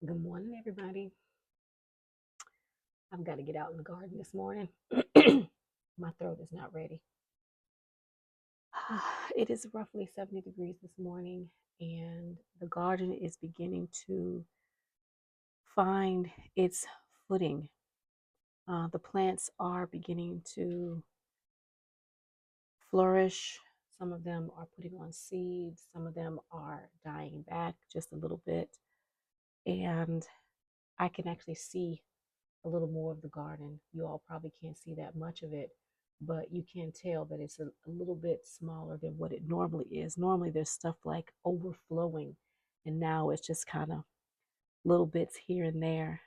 Good morning, everybody. I've got to get out in the garden this morning. My throat is not ready. It is roughly 70 degrees this morning, and the garden is beginning to find its footing. The plants are beginning to flourish. Some of them are putting on seeds, some of them are dying back just a little bit, and I can actually see a little more of the garden. You all probably can't see that much of it, but you can tell that it's a little bit smaller than what it normally is. Normally there's stuff like overflowing, and now it's just kind of little bits here and there.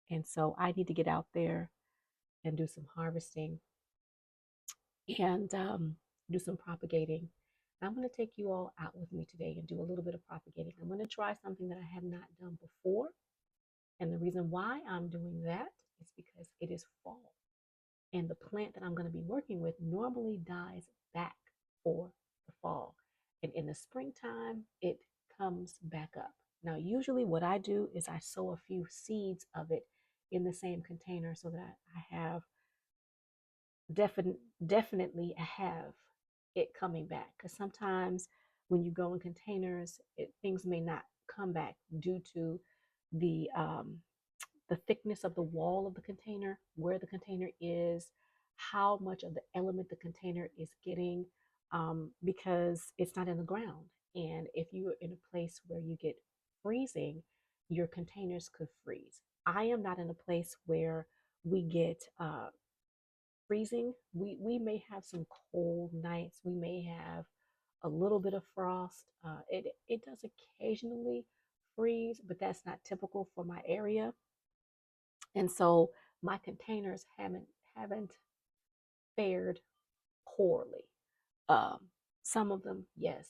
And so I need to get out there and do some harvesting and do some propagating. I'm going to take you all out with me today and do a little bit of propagating. I'm going to try something that I have not done before. And the reason why I'm doing that is because it is fall. And the plant that I'm going to be working with normally dies back for the fall. And in the springtime, it comes back up. Now, usually what I do is I sow a few seeds of it in the same container so that I have definitely have it coming back. Because sometimes when you go in containers, things may not come back due to the thickness of the wall of the container, where the container is, how much of the element the container is getting, because it's not in the ground. And if you're in a place where you get freezing, your containers could freeze. I am not in a place where we get freezing. We may have some cold nights. We may have a little bit of frost. It does occasionally freeze, but that's not typical for my area. And so my containers haven't fared poorly. Um, some of them, yes,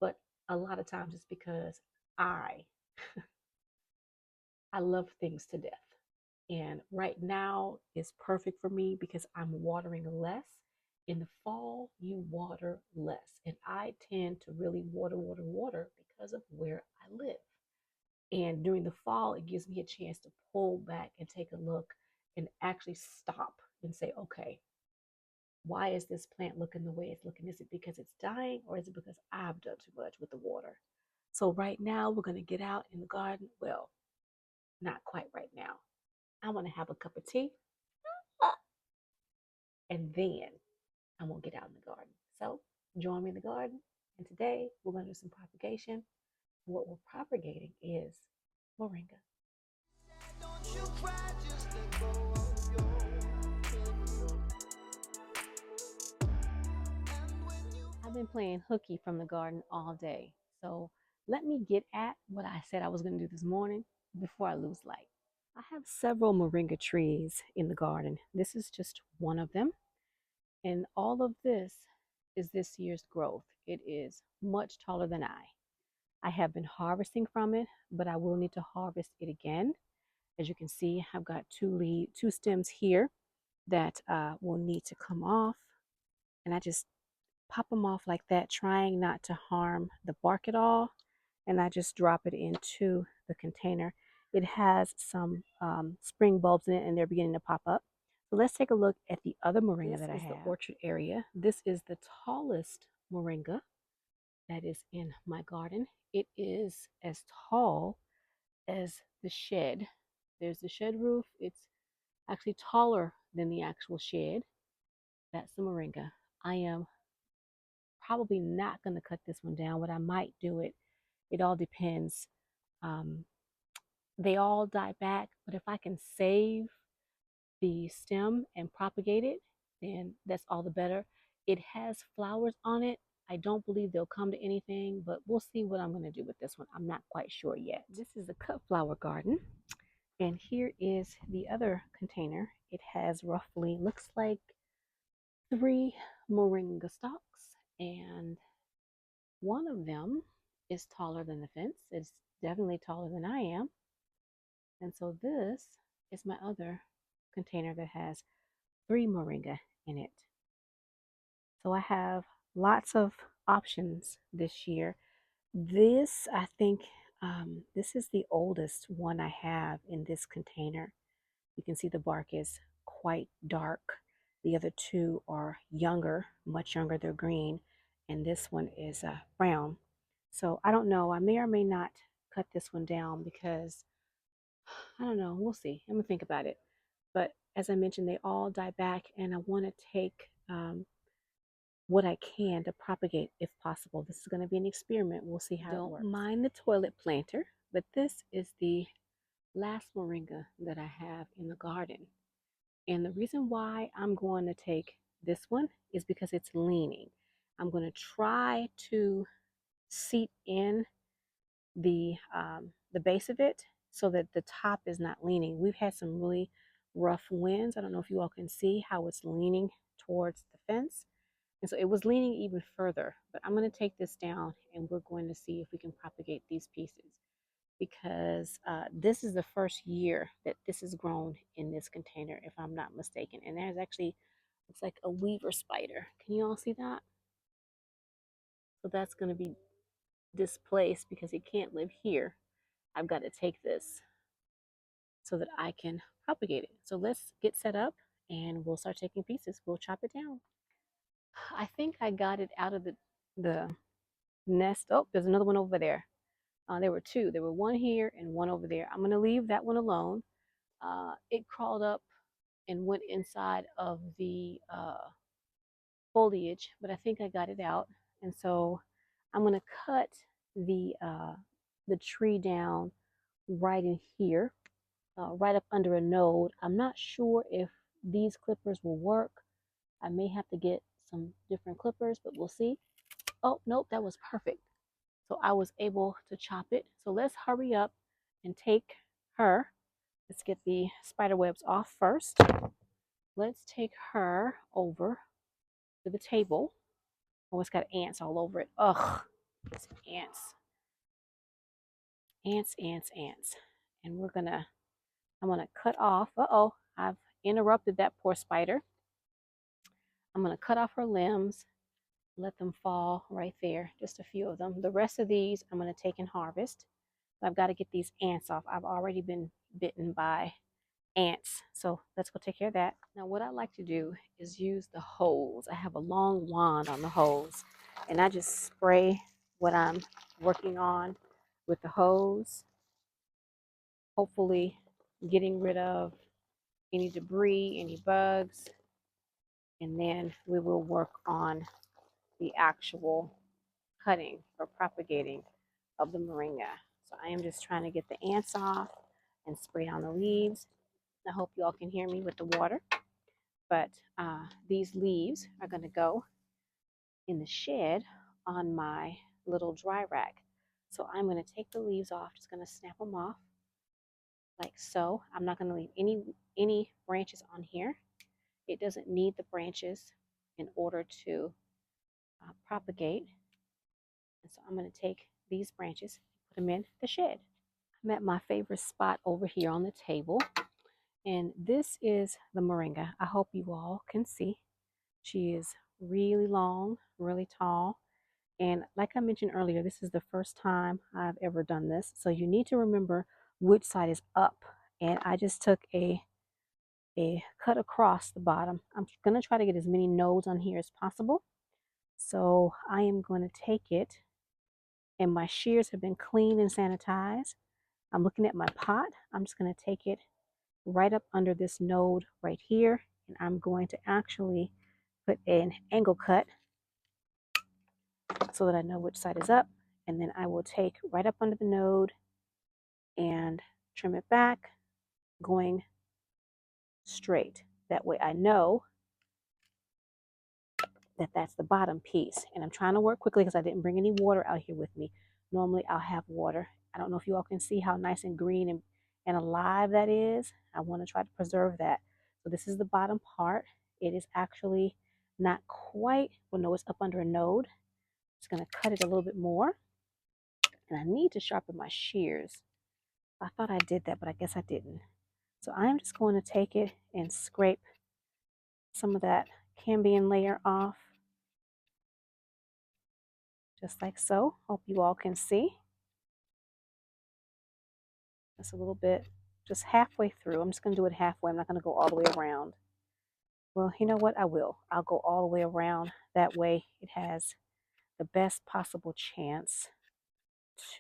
but a lot of times it's because I I love things to death. And right now is perfect for me because I'm watering less. In the fall, you water less. And I tend to really water because of where I live. And during the fall, it gives me a chance to pull back and take a look and actually stop and say, okay, why is this plant looking the way it's looking? Is it because it's dying, or is it because I've done too much with the water? So right now we're going to get out in the garden. Well, not quite right now. I want to have a cup of tea and then I'm going to get out in the garden. So join me in the garden. And today we're going to do some propagation. What we're propagating is moringa. I've been playing hooky from the garden all day. So let me get at what I said I was going to do this morning before I lose light. I have several moringa trees in the garden. This is just one of them. And all of this is this year's growth. It is much taller than I. I have been harvesting from it, but I will need to harvest it again. As you can see, I've got two stems here that will need to come off. And I just pop them off like that, trying not to harm the bark at all. And I just drop it into the container. It has some spring bulbs in it, and they're beginning to pop up. So let's take a look at the other moringa that I have. This is the orchard area. This is the tallest moringa that is in my garden. It is as tall as the shed. There's the shed roof. It's actually taller than the actual shed. That's the moringa. I am probably not going to cut this one down, but I might do it. It all depends. Um, they all die back, but if I can save the stem and propagate it, then that's all the better. It has flowers on it. I don't believe they'll come to anything, but we'll see what I'm going to do with this one. I'm not quite sure yet. This is a cut flower garden, and here is the other container. It has roughly, looks like 3 moringa stalks, and one of them is taller than the fence. It's definitely taller than I am. And so this is my other container that has 3 moringa in it. So I have lots of options this year. This, I think, This is the oldest one I have in this container. You can see the bark is quite dark. The other two are younger, much younger. They're green, and this one is brown. So I don't know. I may or may not cut this one down because I don't know. We'll see. I'm gonna think about it. But as I mentioned, they all die back, and I want to take what I can to propagate if possible. This is going to be an experiment. We'll see how it works. Don't mind the toilet planter, but this is the last moringa that I have in the garden. And the reason why I'm going to take this one is because it's leaning. I'm going to try to seat in the base of it so that the top is not leaning. We've had some really rough winds. I don't know if you all can see how it's leaning towards the fence. And so it was leaning even further, but I'm going to take this down and we're going to see if we can propagate these pieces because this is the first year that this has grown in this container, if I'm not mistaken. And there's actually, looks like a weaver spider. Can you all see that? So that's going to be displaced because it can't live here. I've got to take this so that I can propagate it. So let's get set up and we'll start taking pieces. We'll chop it down. I think I got it out of the nest. Oh, there's another one over there. There were two. There were one here and one over there. I'm going to leave that one alone. It crawled up and went inside of the foliage, but I think I got it out. And so I'm going to cut the tree down right in here, right up under a node. I'm not sure if these clippers will work. I may have to get some different clippers, but we'll see. Oh, nope, that was perfect. So I was able to chop it. So let's hurry up and take her. Let's get the spider webs off first. Let's take her over to the table. Oh, it's got ants all over it. Ugh, it's ants. Ants, ants, ants. And I'm gonna cut off. Uh-oh, I've interrupted that poor spider. I'm gonna cut off her limbs, let them fall right there, just a few of them. The rest of these I'm gonna take and harvest. I've got to get these ants off. I've already been bitten by ants. So let's go take care of that. Now what I like to do is use the hose. I have a long wand on the hose and I just spray what I'm working on with the hose, hopefully getting rid of any debris, any bugs, and then we will work on the actual cutting or propagating of the moringa. So I am just trying to get the ants off and spray down the leaves. I hope you all can hear me with the water. But these leaves are going to go in the shed on my little dry rack. So I'm going to take the leaves off, just going to snap them off like so. I'm not going to leave any branches on here. It doesn't need the branches in order to propagate. And so I'm going to take these branches, put them in the shed. I'm at my favorite spot over here on the table. And this is the moringa. I hope you all can see. She is really long, really tall. And like I mentioned earlier, this is the first time I've ever done this. So you need to remember which side is up. And I just took a cut across the bottom. I'm going to try to get as many nodes on here as possible. So I am going to take it, and my shears have been cleaned and sanitized. I'm looking at my pot. I'm just going to take it right up under this node right here, and I'm going to actually put an angle cut so that I know which side is up, and then I will take right up under the node and trim it back going straight. That way I know that that's the bottom piece. And I'm trying to work quickly because I didn't bring any water out here with me. Normally I'll have water. I don't know if you all can see how nice and green and alive that is. I want to try to preserve that. So this is the bottom part. It is actually not quite, well no, it's up under a node. Just going to cut it a little bit more. And I need to sharpen my shears. I thought I did that, but I guess I didn't. So I'm just going to take it and scrape some of that cambium layer off. Just like so. Hope you all can see. Just a little bit, just halfway through. I'm just going to do it halfway. I'm not going to go all the way around. Well, you know what? I will. I'll go all the way around. That way it has the best possible chance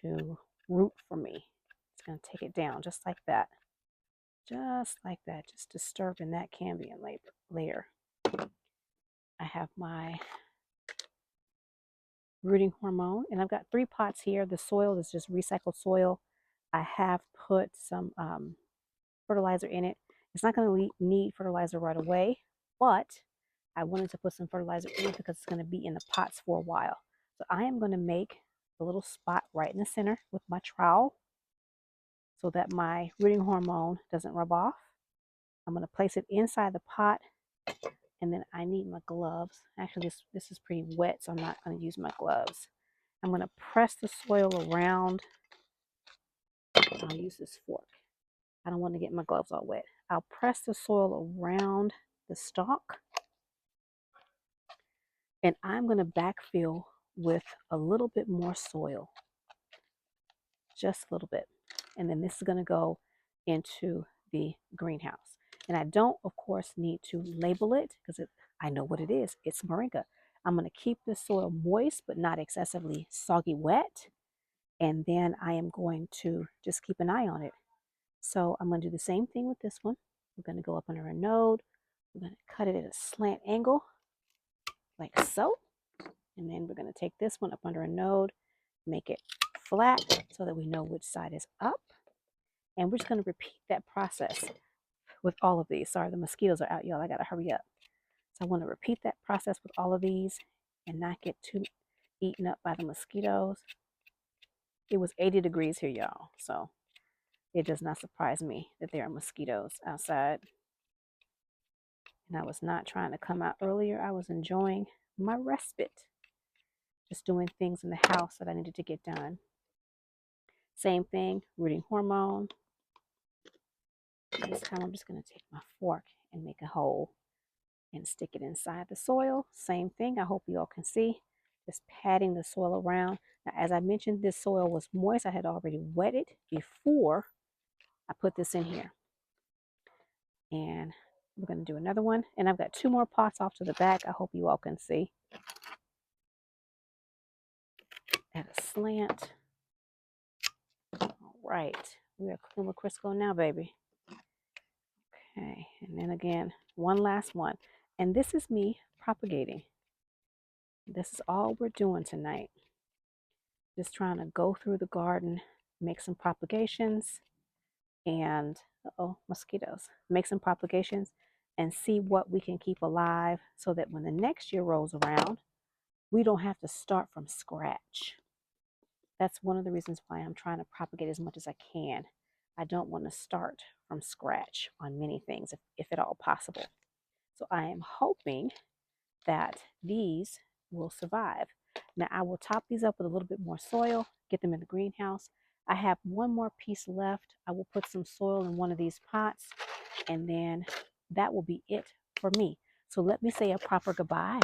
to root for me. It's going to take it down just like that. Just like that. Just disturbing that cambium layer. I have my rooting hormone, and I've got 3 pots here. The soil is just recycled soil. I have put some fertilizer in it. It's not going to need fertilizer right away, but I wanted to put some fertilizer in it because it's going to be in the pots for a while. So I am going to make a little spot right in the center with my trowel so that my rooting hormone doesn't rub off. I'm going to place it inside the pot, and then I need my gloves. Actually, this is pretty wet, so I'm not going to use my gloves. I'm going to press the soil around. I'll use this fork. I don't want to get my gloves all wet. I'll press the soil around the stalk, and I'm going to backfill with a little bit more soil, just a little bit. And then this is going to go into the greenhouse. And I don't, of course, need to label it because I know what it is. It's moringa. I'm going to keep the soil moist but not excessively soggy wet. And then I am going to just keep an eye on it. So I'm going to do the same thing with this one. We're going to go up under a node. We're going to cut it at a slant angle, like so. And then we're going to take this one up under a node, make it flat so that we know which side is up. And we're just going to repeat that process with all of these. Sorry, the mosquitoes are out, y'all. I got to hurry up. So I want to repeat that process with all of these and not get too eaten up by the mosquitoes. It was 80 degrees here, y'all. So it does not surprise me that there are mosquitoes outside. And I was not trying to come out earlier. I was enjoying my respite. Just doing things in the house that I needed to get done. Same thing, rooting hormone. This time I'm just going to take my fork and make a hole and stick it inside the soil. Same thing, I hope you all can see. Just patting the soil around. Now, as I mentioned, this soil was moist. I had already wetted before I put this in here. And we're going to do another one. And I've got 2 more pots off to the back. I hope you all can see. At a slant. All right. We are cooking with Crisco now, baby. Okay. And then again, one last one. And this is me propagating. This is all we're doing tonight. Just trying to go through the garden, make some propagations, and mosquitoes. Make some propagations and see what we can keep alive so that when the next year rolls around, we don't have to start from scratch. That's one of the reasons why I'm trying to propagate as much as I can. I don't want to start from scratch on many things, if at all possible. So I am hoping that these will survive. Now I will top these up with a little bit more soil, get them in the greenhouse. I have one more piece left. I will put some soil in one of these pots, and then that will be it for me. So let me say a proper goodbye.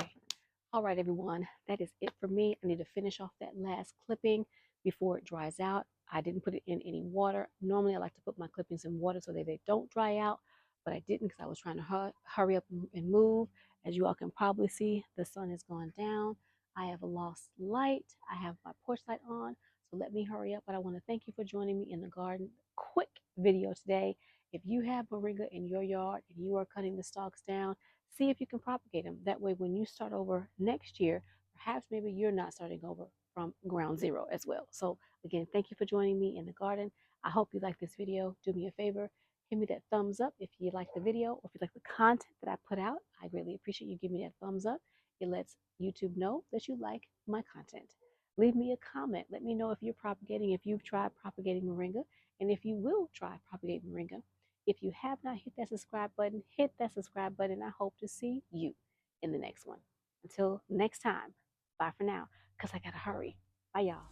All right, everyone, that is it for me. I need to finish off that last clipping before it dries out. I didn't put it in any water. Normally I like to put my clippings in water so that they don't dry out, but I didn't because I was trying to hurry up and move. As you all can probably see, the sun has gone down. I have lost light. I have my porch light on, so let me hurry up. But I want to thank you for joining me in the garden. Quick video today. If you have moringa in your yard and you are cutting the stalks down, see if you can propagate them. That way, when you start over next year, perhaps maybe you're not starting over from ground zero as well. So again, thank you for joining me in the garden. I hope you like this video. Do me a favor, give me that thumbs up if you like the video or if you like the content that I put out. I greatly appreciate you giving me that thumbs up. It lets YouTube know that you like my content. Leave me a comment. Let me know if you're propagating, if you've tried propagating moringa, and if you will try propagating moringa. If you have not hit that subscribe button, hit that subscribe button. I hope to see you in the next one. Until next time, bye for now, because I got to hurry. Bye, y'all.